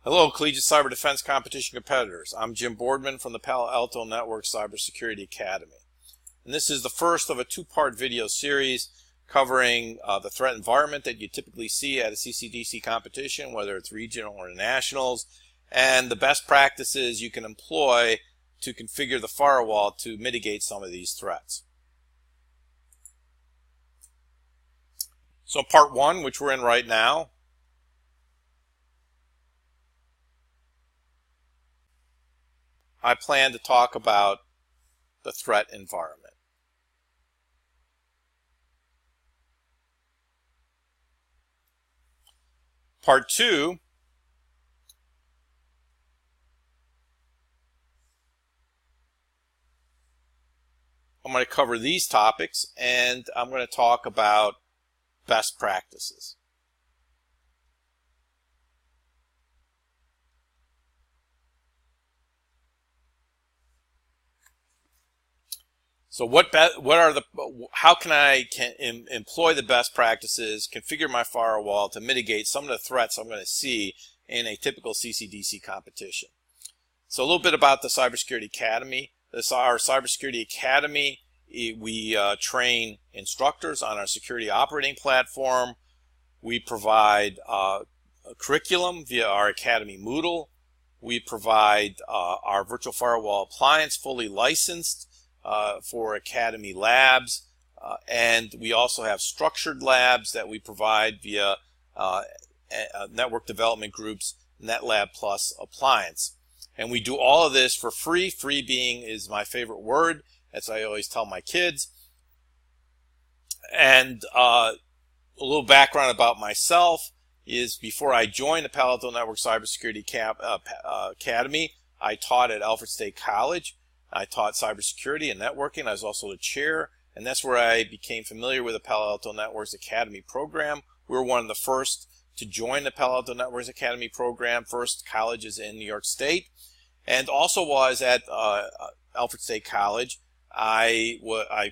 Hello, Collegiate Cyber Defense Competition competitors. I'm Jim Boardman from the Palo Alto Network Cybersecurity Academy. And this is the first of a two-part video series covering the threat environment that you typically see at a CCDC competition, whether it's regional or nationals, and the best practices you can employ to configure the firewall to mitigate some of these threats. So part one, which we're in right now, I plan to talk about the threat environment. Part two, I'm going to cover these topics, and I'm going to talk about best practices. So how can I employ the best practices, configure my firewall to mitigate some of the threats I'm going to see in a typical CCDC competition? So a little bit about the Cybersecurity Academy. Our Cybersecurity Academy, we train instructors on our security operating platform. We provide a curriculum via our Academy Moodle. We provide our virtual firewall appliance fully licensed for Academy labs, and we also have structured labs that we provide via network development groups, NetLab Plus appliance. And we do all of this for free. Free being is my favorite word, as I always tell my kids. And a little background about myself is before I joined the Palo Alto Network Cybersecurity Academy, I taught at Alfred State College. I taught cybersecurity and networking. I was also the chair, and that's where I became familiar with the Palo Alto Networks Academy program. We were one of the first to join the Palo Alto Networks Academy program, first colleges in New York State. And also while I was at Alfred State College, I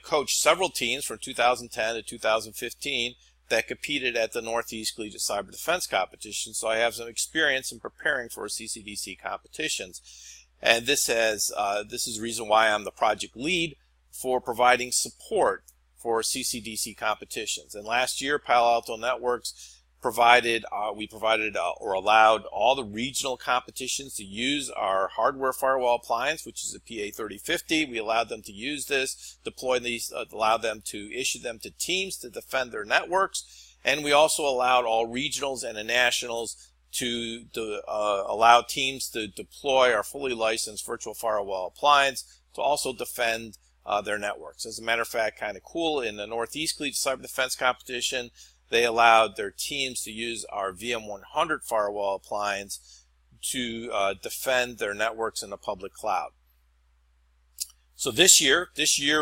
coached several teams from 2010 to 2015 that competed at the Northeast Collegiate Cyber Defense Competition, so I have some experience in preparing for CCDC competitions. And this is the reason why I'm the project lead for providing support for CCDC competitions. And last year, Palo Alto Networks or allowed all the regional competitions to use our hardware firewall appliance, which is a PA3050. We allowed them to use this, deploy these, allow them to issue them to teams to defend their networks. And we also allowed all regionals and the nationals to allow teams to deploy our fully licensed virtual firewall appliance to also defend their networks. As a matter of fact, kind of cool, in the Northeast Collegiate Cyber Defense Competition, they allowed their teams to use our VM100 firewall appliance to defend their networks in the public cloud. So this year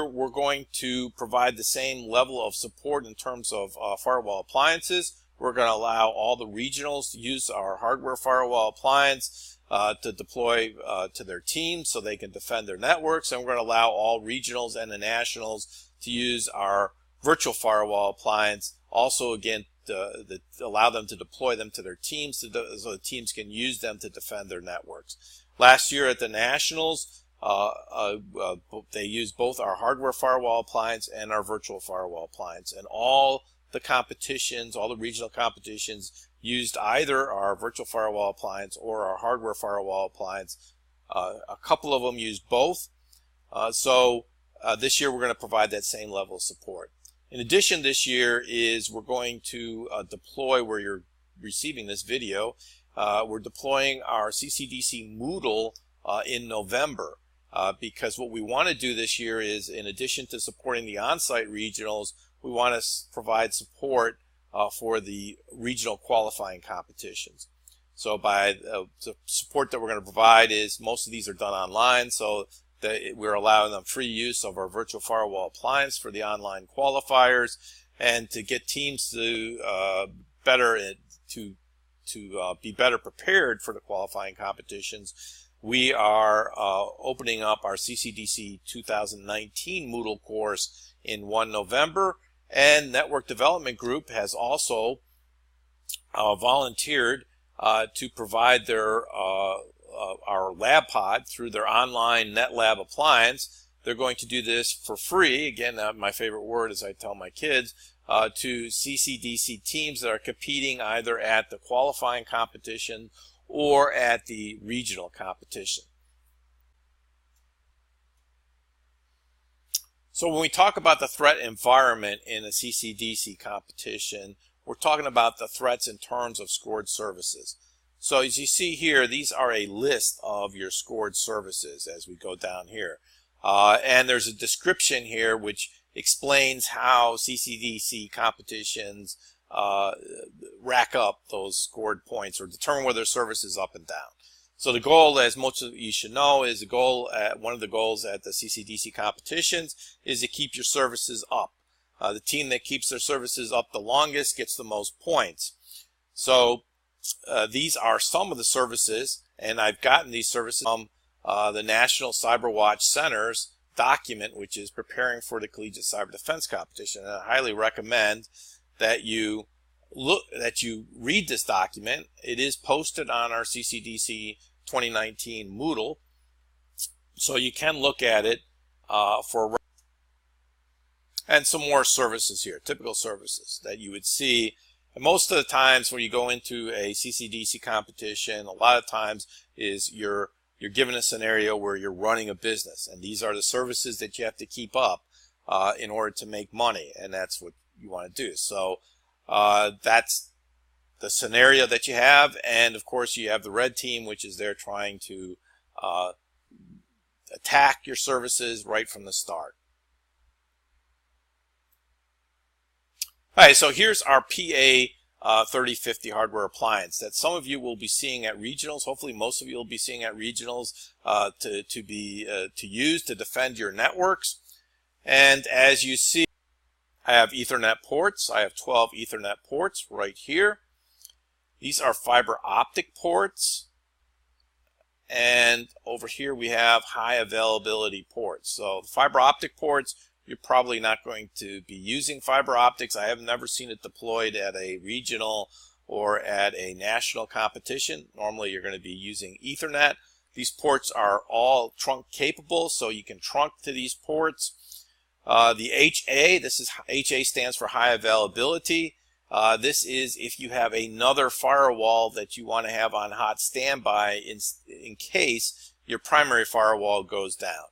we're going to provide the same level of support in terms of firewall appliances. We're going to allow all the regionals to use our hardware firewall appliance to deploy to their teams so they can defend their networks. And we're going to allow all regionals and the nationals to use our virtual firewall appliance. Also, again, allow them to deploy them to their teams so the teams can use them to defend their networks. Last year at the nationals, they used both our hardware firewall appliance and our virtual firewall appliance. And all the competitions, all the regional competitions, used either our virtual firewall appliance or our hardware firewall appliance. A couple of them used both. So this year we're going to provide that same level of support. In addition, this year we're going to deploy, where you're receiving this video, we're deploying our CCDC Moodle in November. Because what we want to do this year is, in addition to supporting the on-site regionals, we want to provide support for the regional qualifying competitions. So by the support that we're going to provide is, most of these are done online, so we're allowing them free use of our virtual firewall appliance for the online qualifiers, and to get teams to be better prepared for the qualifying competitions, we are opening up our CCDC 2019 Moodle course in November, and Network Development Group has also volunteered to provide their our lab pod through their online NetLab appliance. They're going to do this for free. Again, my favorite word, as I tell my kids, to CCDC teams that are competing either at the qualifying competition or at the regional competition. So when we talk about the threat environment in a CCDC competition, we're talking about the threats in terms of scored services. So as you see here, these are a list of your scored services as we go down here. And there's a description here which explains how CCDC competitions rack up those scored points or determine whether service is up and down. So the goal, as most of you should know, is one of the goals at the CCDC competitions is to keep your services up. The team that keeps their services up the longest gets the most points. So these are some of the services, and I've gotten these services from the National Cyberwatch Center's document, which is preparing for the Collegiate Cyber Defense Competition. And I highly recommend that you read this document. It is posted on our CCDC 2019 Moodle, so you can look at it and some more services here, typical services that you would see. And most of the times when you go into a CCDC competition, a lot of times is you're given a scenario where you're running a business, and these are the services that you have to keep up in order to make money, and that's what you want to do. So that's the scenario that you have, and of course you have the red team, which is there trying to attack your services right from the start. Alright, so here's our PA 3050 hardware appliance that some of you will be seeing at regionals. Hopefully most of you will be seeing at regionals to use to defend your networks. And as you see, I have Ethernet ports. I have 12 Ethernet ports right here. These are fiber optic ports. And over here we have high availability ports. So the fiber optic ports, you're probably not going to be using fiber optics. I have never seen it deployed at a regional or at a national competition. Normally you're going to be using Ethernet. These ports are all trunk capable, so you can trunk to these ports. The HA, HA stands for high availability. This is if you have another firewall that you want to have on hot standby in case your primary firewall goes down.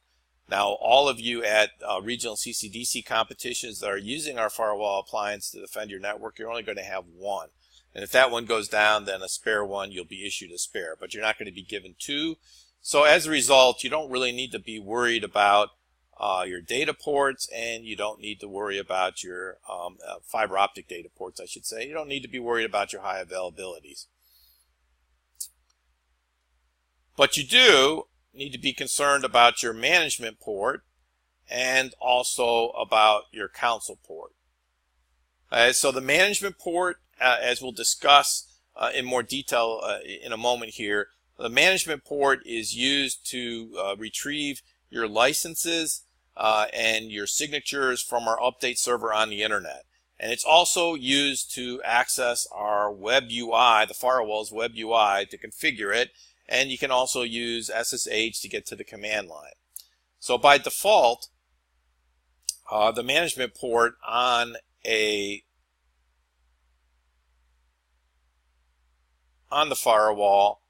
Now, all of you at regional CCDC competitions that are using our firewall appliance to defend your network, you're only going to have one. And if that one goes down, then a spare one, you'll be issued a spare. But you're not going to be given two. So as a result, you don't really need to be worried about your data ports, and you don't need to worry about your fiber optic data ports, I should say. You don't need to be worried about your high availabilities. But you do need to be concerned about your management port and also about your console port. So the management port, as we'll discuss in more detail in a moment here, the management port is used to retrieve your licenses and your signatures from our update server on the internet. And it's also used to access our web UI, the firewall's web UI, to configure it. And you can also use SSH to get to the command line. So by default, the management port on the firewall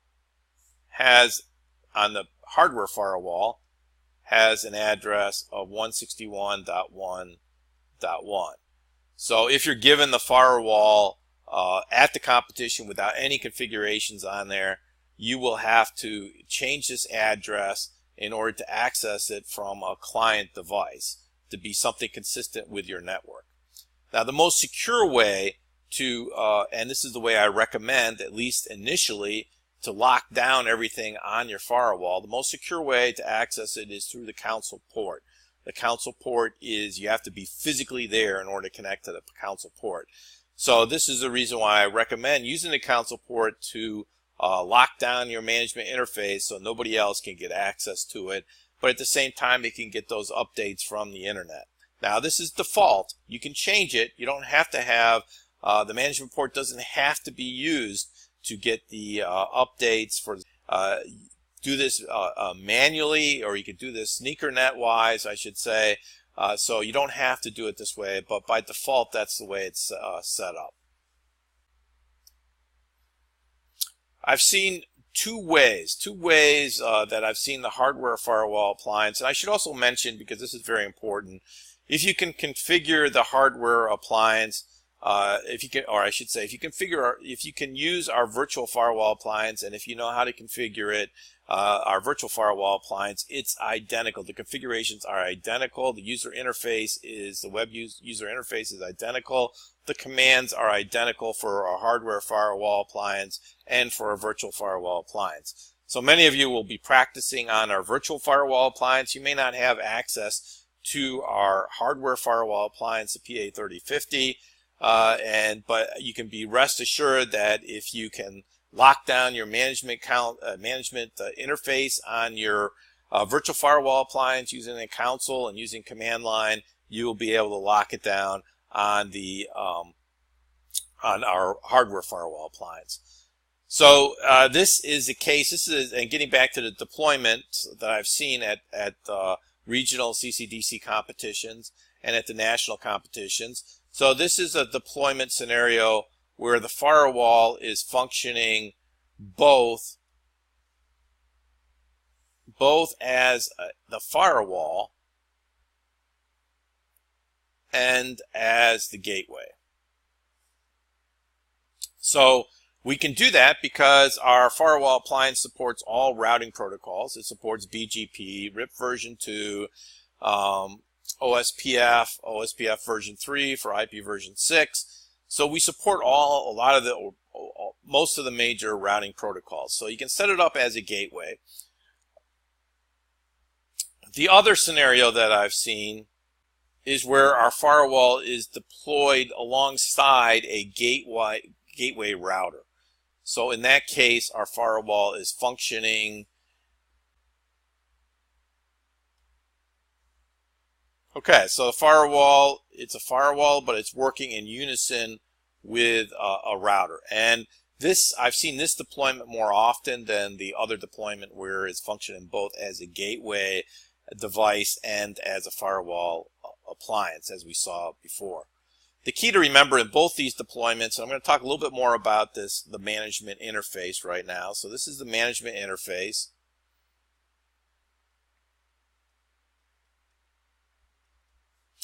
on the hardware firewall has an address of 161.1.1. So if you're given the firewall at the competition without any configurations on there, you will have to change this address in order to access it from a client device to be something consistent with your network. Now, the most secure way to, and this is the way I recommend, at least initially, to lock down everything on your firewall, the most secure way to access it is through the console port. The console port is, you have to be physically there in order to connect to the console port. So this is the reason why I recommend using the console port to lock down your management interface so nobody else can get access to it, but at the same time it can get those updates from the internet. Now, this is default. You can change it. You don't have to have, the management port doesn't have to be used to get the updates for do this manually, or you could do this sneaker wise, I should say. So you don't have to do it this way, but by default, that's the way it's set up. I've seen two ways that I've seen the hardware firewall appliance, and I should also mention, because this is very important, if you can configure the hardware appliance, if you can use our virtual firewall appliance, and if you know how to configure it, our virtual firewall appliance, it's identical. The configurations are identical. The user interface the web user interface is identical. The commands are identical for our hardware firewall appliance and for a virtual firewall appliance. So many of you will be practicing on our virtual firewall appliance. You may not have access to our hardware firewall appliance, the PA3050, but you can be rest assured that if you can lock down your management interface on your virtual firewall appliance using a console and using command line, you will be able to lock it down on the on our hardware firewall appliance. So this is the case. And getting back to the deployment that I've seen at regional CCDC competitions and at the national competitions. So this is a deployment scenario where the firewall is functioning both as the firewall and as the gateway. So we can do that because our firewall appliance supports all routing protocols. It supports BGP, RIP version 2, OSPF version 3 for IP version 6. So we support most of the major routing protocols. So you can set it up as a gateway. The other scenario that I've seen is where our firewall is deployed alongside a gateway router. So in that case, our firewall is functioning. Okay, so the firewall, it's a firewall, but it's working in unison with a router. And I've seen this deployment more often than the other deployment where it's functioning both as a gateway device and as a firewall appliance, as we saw before. The key to remember in both these deployments, and I'm going to talk a little bit more about the management interface right now. So this is the management interface.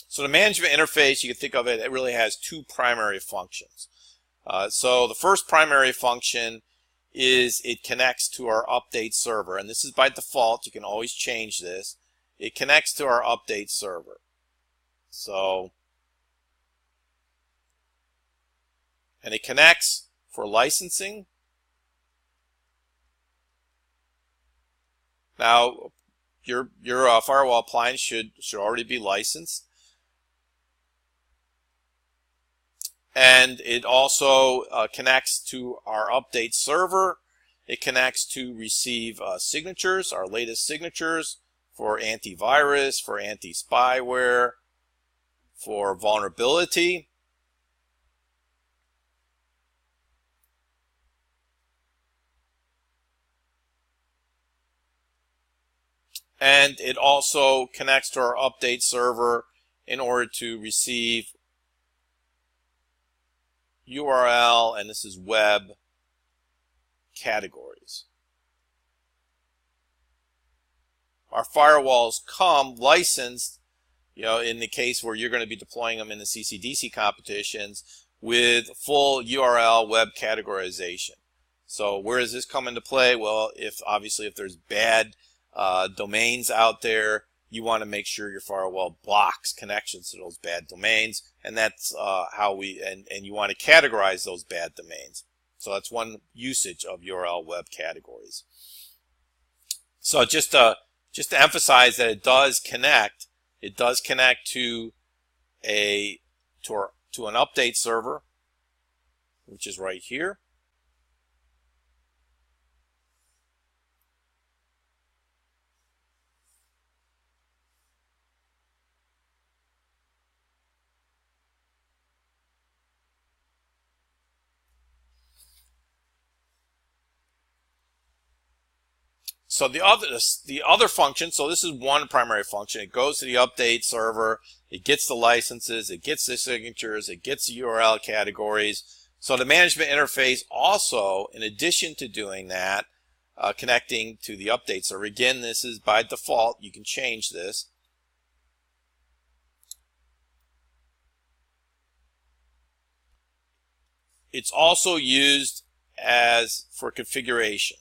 So the management interface, you can think of it, it really has two primary functions. So the first primary function is it connects to our update server. And this is by default. You can always change this. It connects to our update server. So, and it connects for licensing. Now, your firewall appliance should already be licensed. And it also connects to our update server. It connects to receive signatures, our latest signatures for antivirus, for anti-spyware, for vulnerability. And it also connects to our update server in order to receive URL, and this is web categories. Our firewalls come licensed, in the case where you're going to be deploying them in the CCDC competitions, with full URL web categorization. So where does this come into play? Well, obviously if there's bad domains out there, you want to make sure your firewall blocks connections to those bad domains, and that's how and you want to categorize those bad domains. So that's one usage of URL web categories. So just to emphasize that it does connect to an update server, which is right here. So the other function, so this is one primary function. It goes to the update server, it gets the licenses, it gets the signatures, it gets the URL categories. So the management interface also, in addition to doing that, connecting to the update server. Again, this is by default. You can change this. It's also used as for configuration.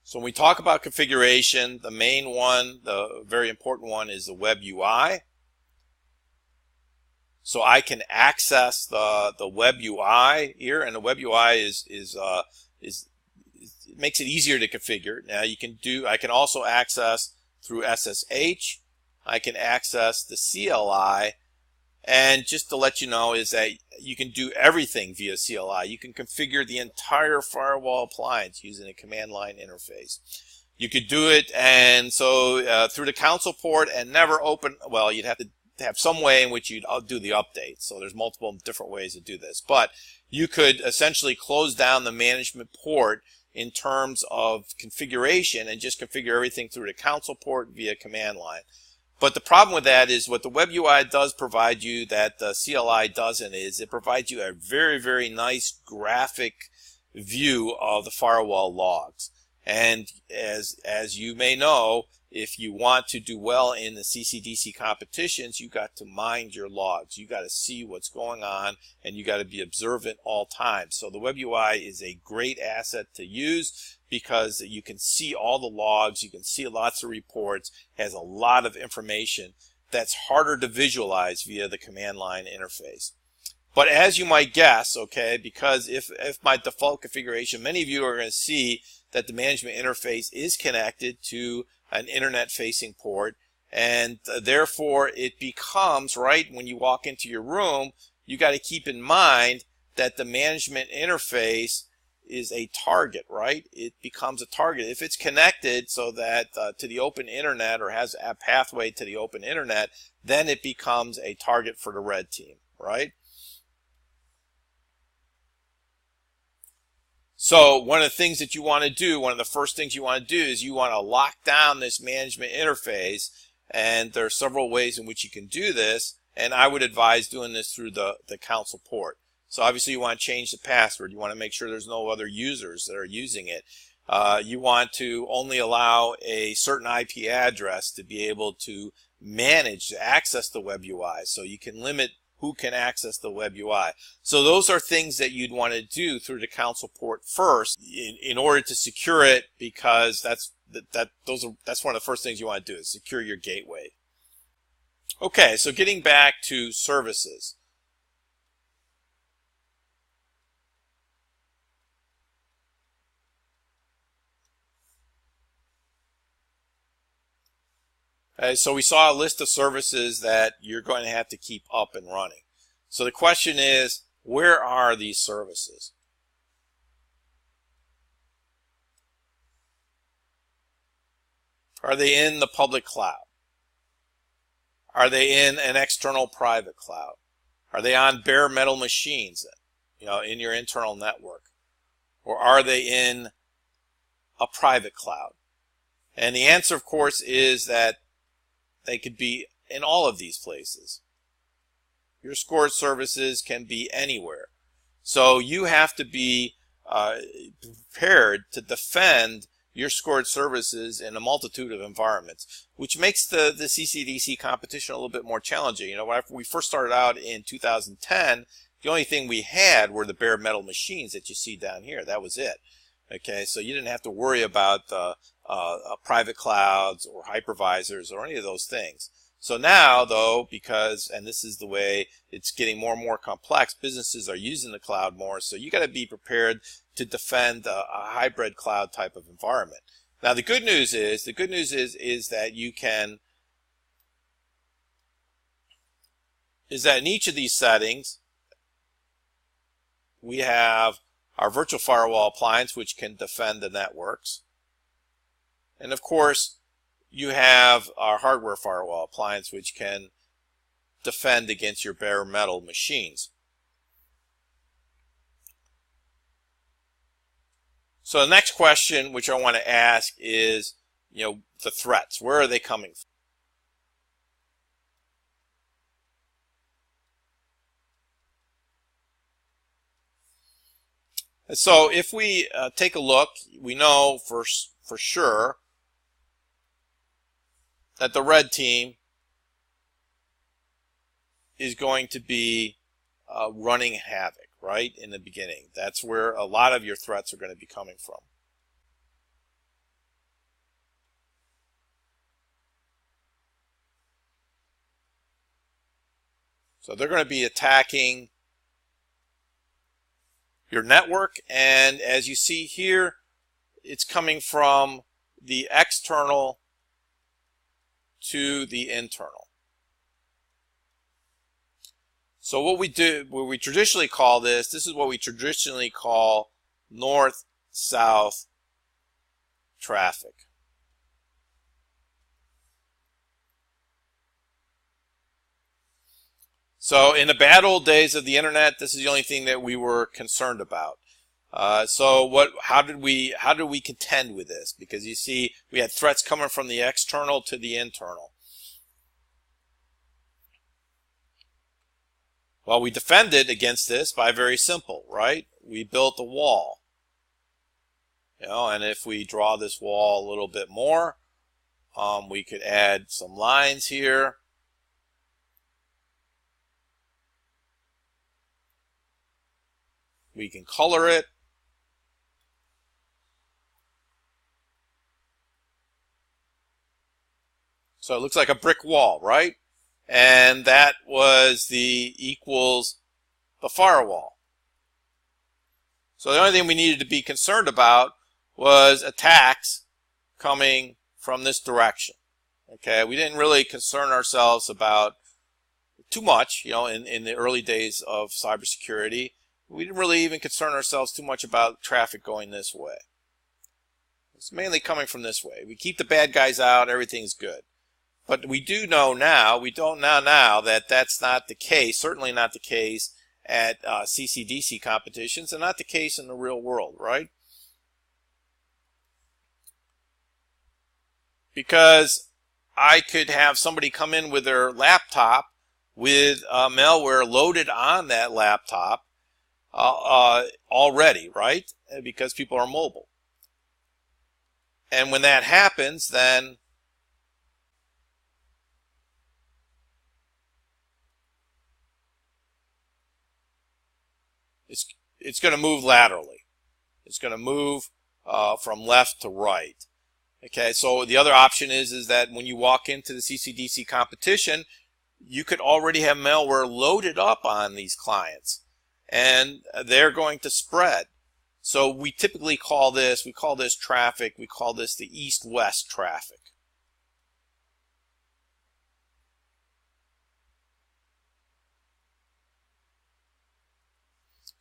So when we talk about configuration, the main one, the very important one, is the web UI. So I can access the web UI here, and the web UI it makes it easier to configure. Now I can also access through SSH. I can access the CLI, and just to let you know is that you can do everything via CLI. You can configure the entire firewall appliance using a command line interface. You could do it, and so through the console port, and never open. Well, you'd have to have some way in which you'd do the update. So there's multiple different ways to do this, but you could essentially close down the management port in terms of configuration and just configure everything through the console port via command line. But the problem with that is what the web UI does provide you that the CLI doesn't is it provides you a very, very nice graphic view of the firewall logs. And as you may know, if you want to do well in the CCDC competitions, you got to mind your logs. You got to see what's going on, and you got to be observant all times. So the web UI is a great asset to use because you can see all the logs, you can see lots of reports, has a lot of information that's harder to visualize via the command line interface. But as you might guess, okay, because if my default configuration, many of you are going to see that the management interface is connected to an internet-facing port, and therefore it becomes, right, when you walk into your room, you got to keep in mind that the management interface is a target, right? It becomes a target. If it's connected so that to the open internet or has a pathway to the open internet, then it becomes a target for the red team, right? So one of the things that you want to do, one of the first things you want to do is you want to lock down this management interface, and there are several ways in which you can do this, and I would advise doing this through the console port. So obviously you want to change the password. You want to make sure there's no other users that are using it. You want to only allow a certain IP address to be able to manage, to access the web UI. So you can limit who can access the web UI. So those are things that you'd want to do through the console port first in order to secure it, because that's one of the first things you want to do is secure your gateway. Okay, so getting back to services. So we saw a list of services that you're going to have to keep up and running. So the question is, where are these services? Are they in the public cloud? Are they in an external private cloud? Are they on bare metal machines, in your internal network? Or are they in a private cloud? And the answer, of course, is that they could be in all of these places. Your scored services can be anywhere. So you have to be prepared to defend your scored services in a multitude of environments, which makes the CCDC competition a little bit more challenging. When we first started out in 2010, the only thing we had were the bare metal machines that you see down here. That was it. Okay, so you didn't have to worry about private clouds or hypervisors or any of those things. So now, though, and this is the way it's getting more and more complex, businesses are using the cloud more, so you got to be prepared to defend a hybrid cloud type of environment. Now, the good news is that you can, is that in each of these settings, we have our virtual firewall appliance, which can defend the networks. And of course, you have our hardware firewall appliance, which can defend against your bare metal machines. So the next question which I want to ask is, the threats. Where are they coming from? So if we take a look, we know for sure that the red team is going to be running havoc, right, in the beginning. That's where a lot of your threats are going to be coming from. So they're going to be attacking your network, and as you see here, it's coming from the external to the internal. So what we traditionally call this is what we traditionally call north-south traffic. So in the bad old days of the internet, this is the only thing that we were concerned about. How did we contend with this? Because you see, we had threats coming from the external to the internal. Well, we defended against this by very simple, right? We built a wall. And if we draw this wall a little bit more, we could add some lines here. We can color it. So it looks like a brick wall, right? And that was equals the firewall. So the only thing we needed to be concerned about was attacks coming from this direction. Okay, we didn't really concern ourselves about too much, in the early days of cybersecurity. We didn't really even concern ourselves too much about traffic going this way. It's mainly coming from this way. We keep the bad guys out, everything's good. But we don't know now that that's not the case, certainly not the case at CCDC competitions, and not the case in the real world, right? Because I could have somebody come in with their laptop with malware loaded on that laptop already, right? Because people are mobile. And when that happens, then it's going to move laterally. It's going to move from left to right. Okay, so the other option is that when you walk into the CCDC competition, you could already have malware loaded up on these clients, and they're going to spread. So we typically call this traffic, we call this the east-west traffic.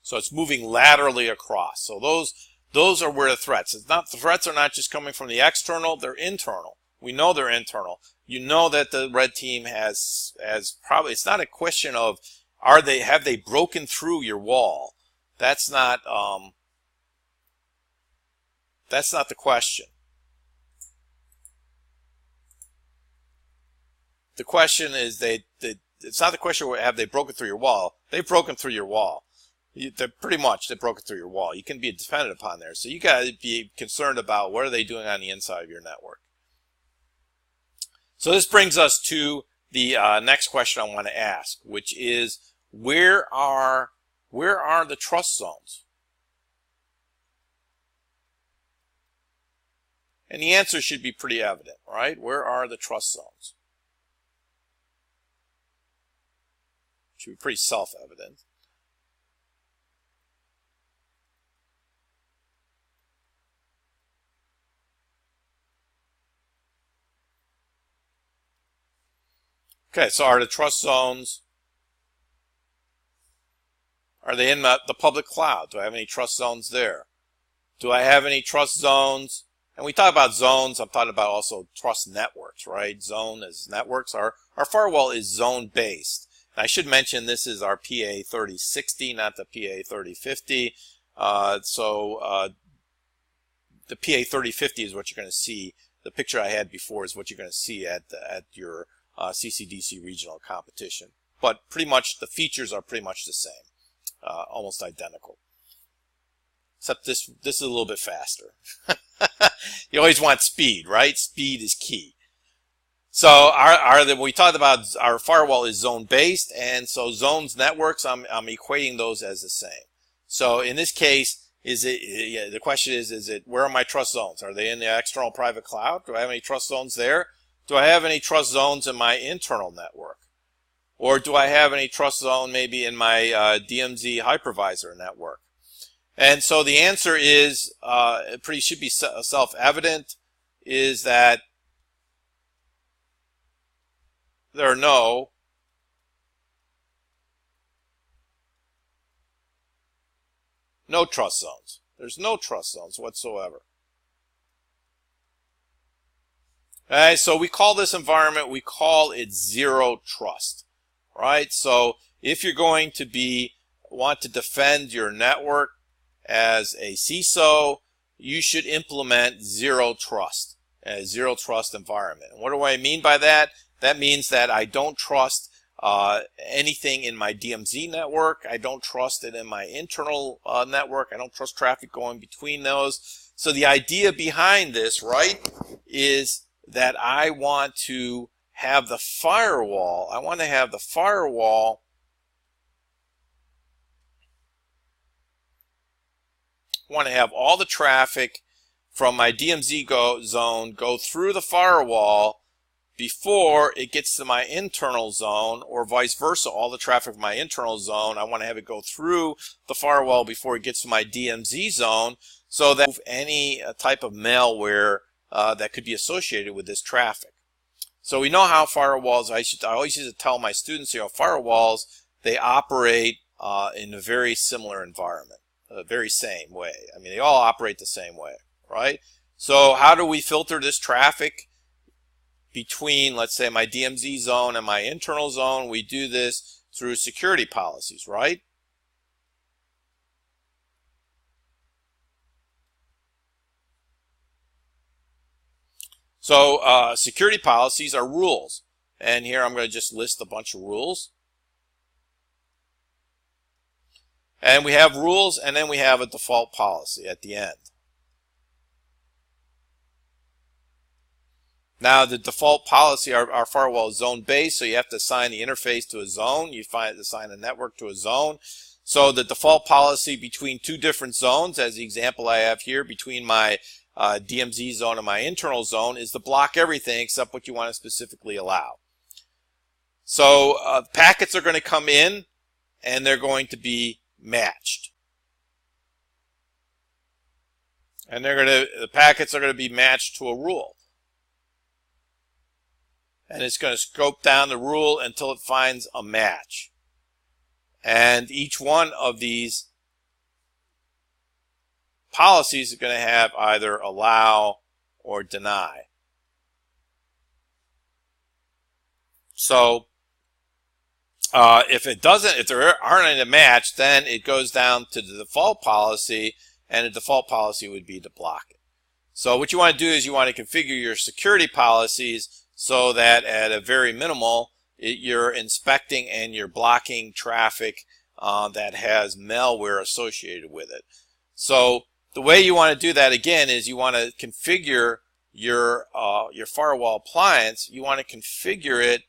So it's moving laterally across. So those are where the threats. The threats are not just coming from the external, they're internal. We know they're internal. You know that the red team has probably, it's not a question of have they broken through your wall. That's not the question. The question is it's not the question of have they broken through your wall. They've broken through your wall. They've broken through your wall. You can be dependent upon there. So you got to be concerned about what are they doing on the inside of your network. So this brings us to the next question I want to ask, which is where are the trust zones? And the answer should be pretty evident, right? Where are the trust zones? Should be pretty self-evident. Okay, so are the trust zones, are they in the public cloud? Do I have any trust zones there? Do I have any trust zones? And we talk about zones, I'm talking about also trust networks, right? Zone is networks. Our firewall is zone-based. And I should mention this is our PA 3060, not the PA 3050. the PA3050 is what you're going to see. The picture I had before is what you're going to see at your CCDC regional competition. But pretty much the features are pretty much the same, almost identical. Except this is a little bit faster. You always want speed, right? Speed is key. So we talked about our firewall is zone based, and so zones networks, I'm equating those as the same. So in this case, the question is it where are my trust zones? Are they in the external private cloud? Do I have any trust zones there? Do I have any trust zones in my internal network? Or do I have any trust zone maybe in my DMZ hypervisor network? And so the answer is, should be self-evident, is that there are no trust zones. There's no trust zones whatsoever. Alright, so we call this environment, we call it zero trust. Right? So if you're going to want to defend your network as a CISO, you should implement zero trust, a zero trust environment. And what do I mean by that? That means that I don't trust anything in my DMZ network. I don't trust it in my internal network. I don't trust traffic going between those. So the idea behind this, right, is that I want to have the firewall. I want to have the firewall all the traffic from my DMZ zone go through the firewall before it gets to my internal zone, or vice versa. All the traffic from my internal zone, I want to have it go through the firewall before it gets to my DMZ zone, so that any type of malware that could be associated with this traffic. So we know how firewalls, I always used to tell my students, firewalls, they operate in a very similar environment, the very same way. I mean, they all operate the same way, right? So how do we filter this traffic between, let's say, my DMZ zone and my internal zone? We do this through security policies, right? So security policies are rules. And here I'm going to just list a bunch of rules. And we have rules, and then we have a default policy at the end. Now, the default policy, our firewall is zone-based, so you have to assign the interface to a zone. You assign a network to a zone. So the default policy between two different zones, as the example I have here, between my DMZ zone and my internal zone, is to block everything except what you want to specifically allow. So packets are going to come in, and they're going to be matched. And the packets are going to be matched to a rule. And it's going to scope down the rule until it finds a match. And each one of these policies is going to have either allow or deny. So if there aren't any match, then it goes down to the default policy, and the default policy would be to block it. So what you want to do is you want to configure your security policies so that at a very minimal, you're inspecting and you're blocking traffic that has malware associated with it. So the way you want to do that, again, is you want to configure your firewall appliance. You want to configure it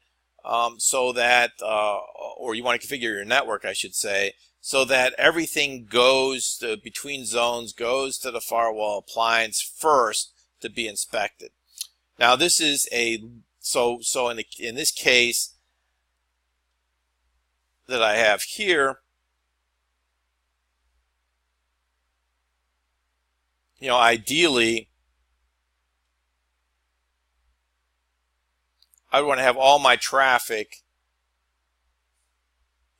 so that, or you want to configure your network, I should say, so that everything goes between zones, goes to the firewall appliance first to be inspected. Now this is in this case that I have here, ideally I want to have all my traffic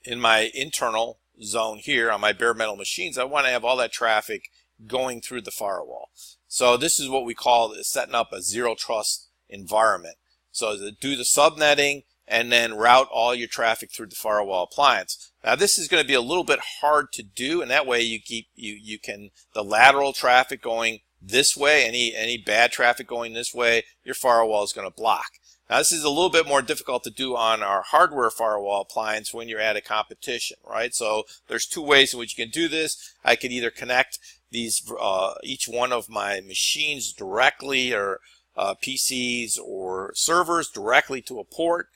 in my internal zone here on my bare metal machines. I want to have all that traffic going through the firewall. So this is what we call setting up a zero trust environment. So to do the subnetting and then route all your traffic through the firewall appliance. Now this is going to be a little bit hard to do, and that way you keep the lateral traffic going this way, any bad traffic going this way, your firewall is going to block. Now, this is a little bit more difficult to do on our hardware firewall appliance when you're at a competition, right? So there's two ways in which you can do this. I could either connect these each one of my machines directly, or PCs or servers directly to a port,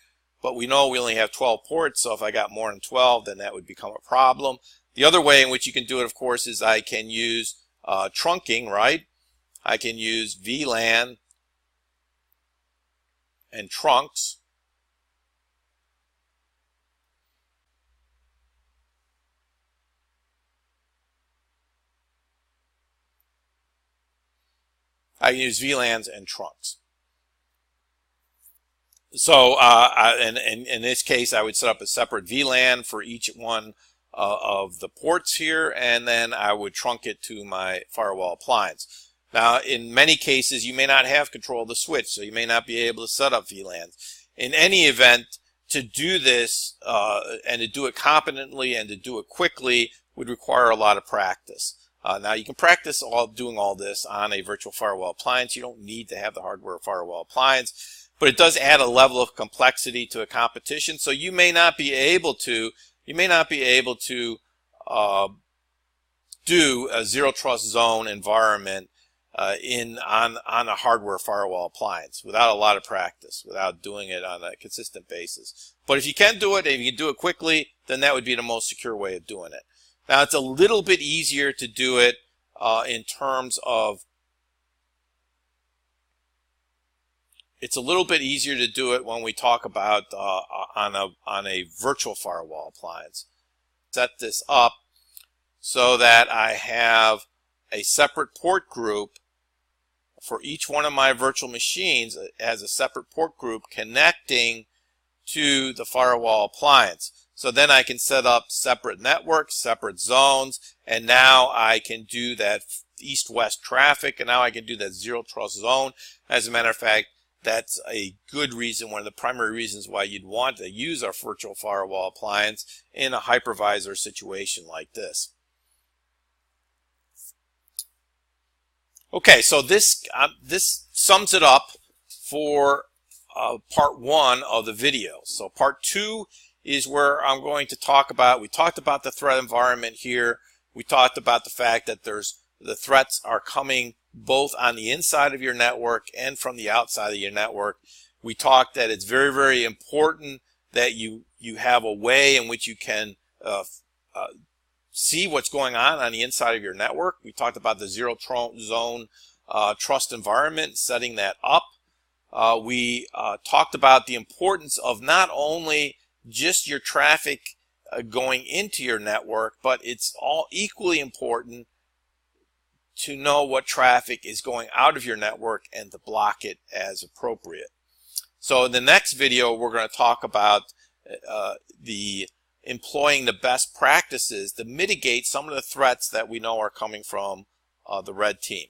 but we know we only have 12 ports, so if I got more than 12, then that would become a problem. The other way in which you can do it, of course, is I can use trunking, right? I can use VLAN and trunks. I can use VLANs and trunks. So in this case, I would set up a separate VLAN for each one of the ports here, and then I would trunk it to my firewall appliance. Now, in many cases, you may not have control of the switch, so you may not be able to set up VLANs. In any event, to do this and to do it competently and to do it quickly would require a lot of practice. Now, you can practice doing all this on a virtual firewall appliance. You don't need to have the hardware firewall appliance, but it does add a level of complexity to a competition. So you may not be able to do a zero trust zone environment on a hardware firewall appliance without a lot of practice, without doing it on a consistent basis. But if you can do it, if you can do it quickly, then that would be the most secure way of doing it. Now, it's a little bit easier to do it in terms of when we talk about on a virtual firewall appliance. Set this up so that I have a separate port group for each one of my virtual machines as a separate port group connecting to the firewall appliance. So then I can set up separate networks, separate zones, and now I can do that east-west traffic, and now I can do that zero trust zone. As a matter of fact, that's a good reason, one of the primary reasons why you'd want to use our virtual firewall appliance in a hypervisor situation like this. Okay, so this sums it up for part one of the video. So part two is where I'm going to talk about, we talked about the threat environment here. We talked about the fact that the threats are coming both on the inside of your network and from the outside of your network. We talked that it's very, very important that you have a way in which you can see what's going on the inside of your network. We talked about the zero zone trust environment, setting that up. We talked about the importance of not only just your traffic going into your network, but it's all equally important to know what traffic is going out of your network and to block it as appropriate. So in the next video, we're going to talk about employing the best practices to mitigate some of the threats that we know are coming from the red team.